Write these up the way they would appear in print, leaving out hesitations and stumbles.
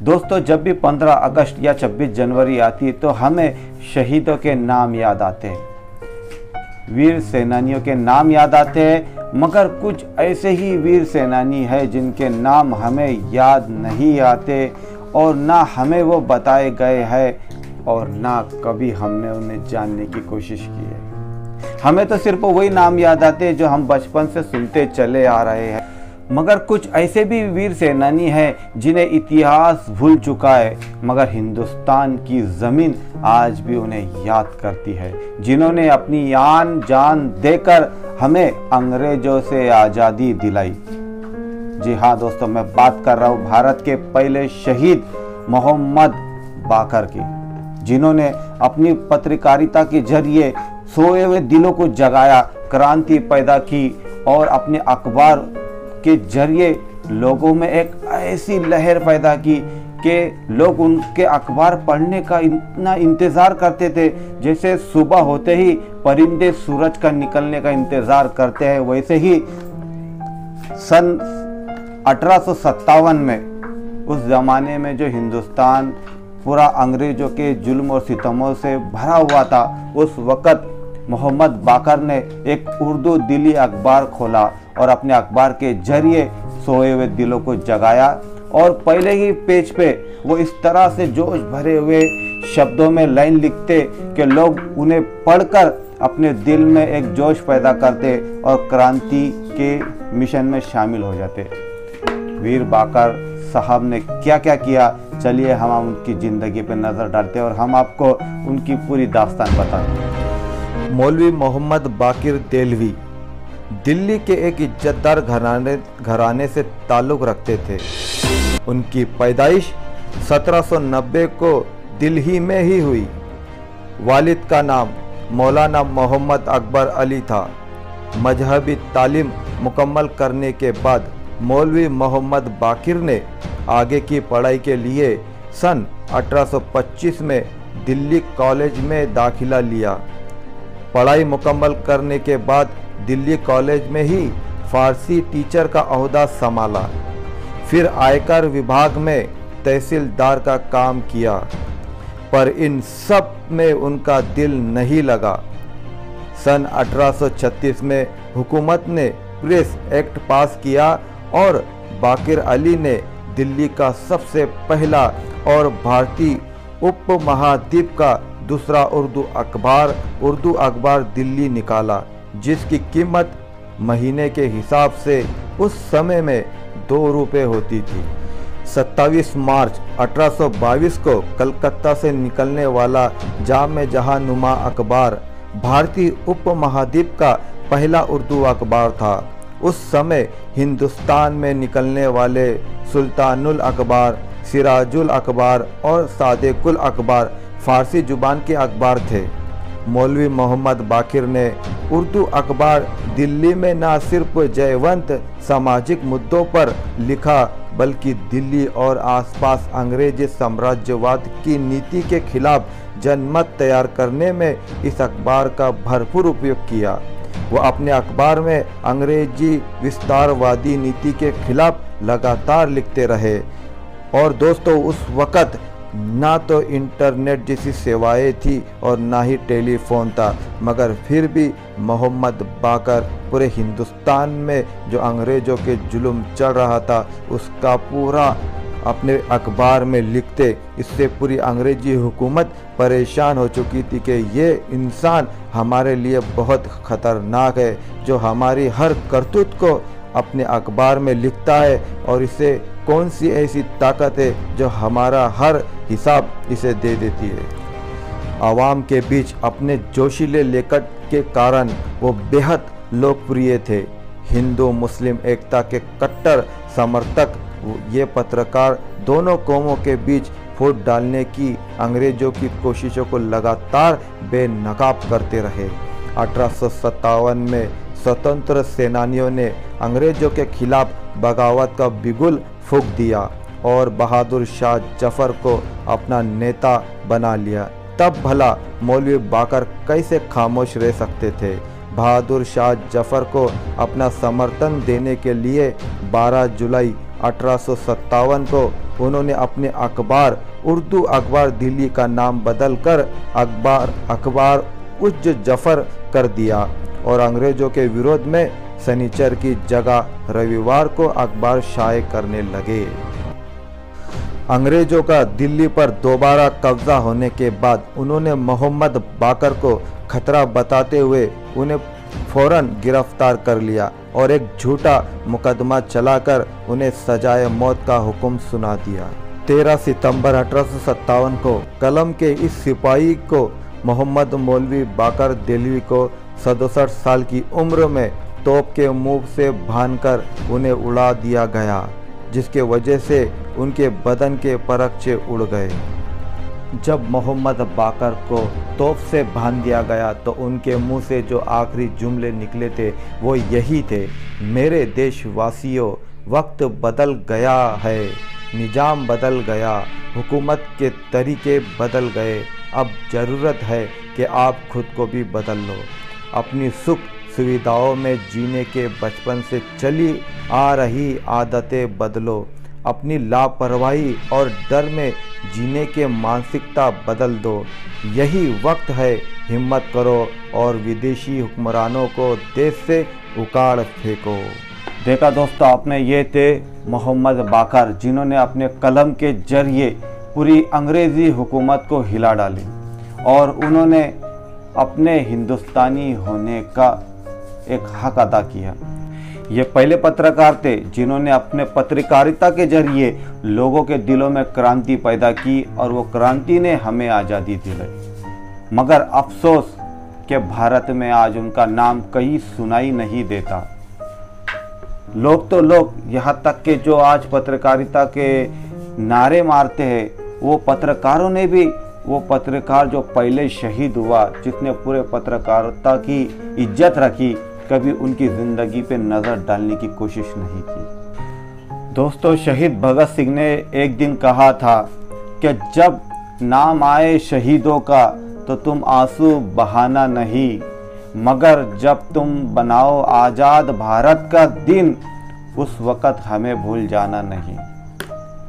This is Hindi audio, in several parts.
दोस्तों, जब भी 15 अगस्त या 26 जनवरी आती है तो हमें शहीदों के नाम याद आते हैं, वीर सेनानियों के नाम याद आते हैं। मगर कुछ ऐसे ही वीर सेनानी है जिनके नाम हमें याद नहीं आते और ना हमें वो बताए गए हैं और ना कभी हमने उन्हें जानने की कोशिश की है। हमें तो सिर्फ वही नाम याद आते हैं जो हम बचपन से सुनते चले आ रहे हैं। मगर कुछ ऐसे भी वीर सेनानी हैं जिन्हें इतिहास भूल चुका है, मगर हिंदुस्तान की ज़मीन आज भी उन्हें याद करती है, जिन्होंने अपनी आन जान देकर हमें अंग्रेजों से आज़ादी दिलाई। जी हाँ दोस्तों, मैं बात कर रहा हूँ भारत के पहले शहीद मोहम्मद बाकर की, जिन्होंने अपनी पत्रकारिता के जरिए सोए हुए दिलों को जगाया, क्रांति पैदा की और अपने अखबार के जरिए लोगों में एक ऐसी लहर पैदा की कि लोग उनके अखबार पढ़ने का इतना इंतज़ार करते थे जैसे सुबह होते ही परिंदे सूरज का निकलने का इंतज़ार करते हैं। वैसे ही सन 1857 में, उस ज़माने में जो हिंदुस्तान पूरा अंग्रेज़ों के जुल्म और सितमों से भरा हुआ था, उस वक़्त मोहम्मद बाकर ने एक उर्दू दिली अखबार खोला और अपने अखबार के जरिए सोए हुए दिलों को जगाया। और पहले ही पेज पे वो इस तरह से जोश भरे हुए शब्दों में लाइन लिखते कि लोग उन्हें पढ़कर अपने दिल में एक जोश पैदा करते और क्रांति के मिशन में शामिल हो जाते। वीर बाकर साहब ने क्या क्या किया, चलिए हम उनकी ज़िंदगी पे नज़र डालते हैं और हम आपको उनकी पूरी दास्तान बताते हैं। मौलवी मोहम्मद बाकिर देलवी दिल्ली के एक इज्जतदार घराने से ताल्लुक़ रखते थे। उनकी पैदाइश 1790 को दिल्ली में ही हुई। वालिद का नाम मौलाना मोहम्मद अकबर अली था। मजहबी तालीम मुकम्मल करने के बाद मौलवी मोहम्मद बाकिर ने आगे की पढ़ाई के लिए सन 1825 में दिल्ली कॉलेज में दाखिला लिया। पढ़ाई मुकम्मल करने के बाद दिल्ली कॉलेज में ही फारसी टीचर का ओहदा संभाला। फिर आयकर विभाग में तहसीलदार का काम किया, पर इन सब में उनका दिल नहीं लगा। सन 1836 में हुकूमत ने प्रेस एक्ट पास किया और बाकिर अली ने दिल्ली का सबसे पहला और भारतीय उपमहाद्वीप का दूसरा उर्दू अखबार दिल्ली निकाला, जिसकी कीमत महीने के हिसाब से उस समय में 2 रुपये होती थी। 27 मार्च 1822 को कलकत्ता से निकलने वाला जामे जहानुमा अखबार भारतीय उपमहाद्वीप का पहला उर्दू अखबार था। उस समय हिंदुस्तान में निकलने वाले सुल्तानुल अखबार, सिराजुल अखबार और सादेकुल अखबार फारसी जुबान के अखबार थे। मौलवी मोहम्मद बाकिर ने उर्दू अखबार दिल्ली में न सिर्फ जयवंत सामाजिक मुद्दों पर लिखा, बल्कि दिल्ली और आसपास अंग्रेजी साम्राज्यवाद की नीति के खिलाफ जनमत तैयार करने में इस अखबार का भरपूर उपयोग किया। वो अपने अखबार में अंग्रेजी विस्तारवादी नीति के खिलाफ लगातार लिखते रहे। और दोस्तों, उस वक़्त ना तो इंटरनेट जैसी सेवाएं थी और ना ही टेलीफोन था, मगर फिर भी मोहम्मद बाकर पूरे हिंदुस्तान में जो अंग्रेज़ों के जुल्म चल रहा था उसका पूरा अपने अखबार में लिखते। इससे पूरी अंग्रेजी हुकूमत परेशान हो चुकी थी कि ये इंसान हमारे लिए बहुत ख़तरनाक है, जो हमारी हर करतूत को अपने अखबार में लिखता है, और इसे कौन सी ऐसी ताकत है जो हमारा हर हिसाब इसे दे देती है। आवाम के बीच अपने जोशीले लेखन के कारण वो बेहद लोकप्रिय थे। हिंदू मुस्लिम एकता के कट्टर समर्थक ये पत्रकार दोनों कौमों के बीच फूट डालने की अंग्रेजों की कोशिशों को लगातार बेनकाब करते रहे। 1857 में स्वतंत्र सेनानियों ने अंग्रेजों के खिलाफ बगावत का बिगुल फूंक दिया और बहादुर शाह जफर को अपना नेता बना लिया। तब भला मौलवी बाकर कैसे खामोश रह सकते थे। बहादुर शाह जफर को अपना समर्थन देने के लिए 12 जुलाई 1857 को उन्होंने अपने अखबार उर्दू अखबार दिल्ली का नाम बदलकर अखबार उज जफर कर दिया और अंग्रेजों के विरोध में शनिचर की जगह रविवार को अखबार शाये करने लगे। अंग्रेजों का दिल्ली पर दोबारा कब्जा होने के बाद उन्होंने मोहम्मद बाकर को खतरा बताते हुए उन्हें फौरन गिरफ्तार कर लिया और एक झूठा मुकदमा चलाकर उन्हें सजाए मौत का हुक्म सुना दिया। 13 सितंबर 1857 को कलम के इस सिपाही को मोहम्मद मौलवी बाकर देलवी को 67 साल की उम्र में तोप के मुंह से बांधकर उन्हें उड़ा दिया गया, जिसके वजह से उनके बदन के परखचे उड़ गए। जब मोहम्मद बाकर को तोप से बांध दिया गया तो उनके मुंह से जो आखिरी जुमले निकले थे वो यही थे, मेरे देशवासियों, वक्त बदल गया है, निज़ाम बदल गया, हुकूमत के तरीके बदल गए, अब ज़रूरत है कि आप खुद को भी बदल लो। अपनी सुख सुविधाओं में जीने के बचपन से चली आ रही आदतें बदलो, अपनी लापरवाही और डर में जीने के मानसिकता बदल दो। यही वक्त है, हिम्मत करो और विदेशी हुक्मरानों को देश से उखाड़ फेंको। देखा दोस्तों आपने, ये थे मोहम्मद बाकर, जिन्होंने अपने कलम के जरिए पूरी अंग्रेज़ी हुकूमत को हिला डाली और उन्होंने अपने हिंदुस्तानी होने का एक हक अदा किया। ये पहले पत्रकार थे जिन्होंने अपने पत्रकारिता के जरिए लोगों के दिलों में क्रांति पैदा की और वो क्रांति ने हमें आज़ादी दिलाई। मगर अफसोस कि भारत में आज उनका नाम कहीं सुनाई नहीं देता। लोग यहाँ तक कि जो आज पत्रकारिता के नारे मारते हैं, वो पत्रकारों ने भी, वो पत्रकार जो पहले शहीद हुआ, जिसने पूरे पत्रकारिता की इज्जत रखी, कभी उनकी ज़िंदगी पे नज़र डालने की कोशिश नहीं की। दोस्तों, शहीद भगत सिंह ने एक दिन कहा था कि जब नाम आए शहीदों का तो तुम आंसू बहाना नहीं, मगर जब तुम बनाओ आज़ाद भारत का दिन, उस वक़्त हमें भूल जाना नहीं।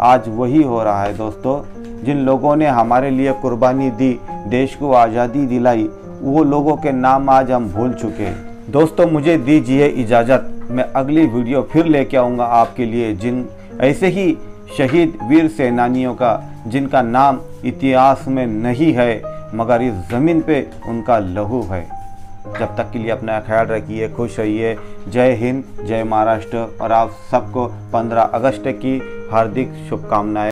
आज वही हो रहा है दोस्तों, जिन लोगों ने हमारे लिए कुर्बानी दी, देश को आज़ादी दिलाई, वो लोगों के नाम आज हम भूल चुके हैं। दोस्तों, मुझे दीजिए इजाज़त, मैं अगली वीडियो फिर लेके आऊँगा आपके लिए, जिन ऐसे ही शहीद वीर सेनानियों का जिनका नाम इतिहास में नहीं है मगर इस ज़मीन पे उनका लहू है। जब तक के लिए अपना ख्याल रखिए, खुश रहिए। जय हिंद, जय महाराष्ट्र और आप सबको 15 अगस्त की हार्दिक शुभकामनाएं।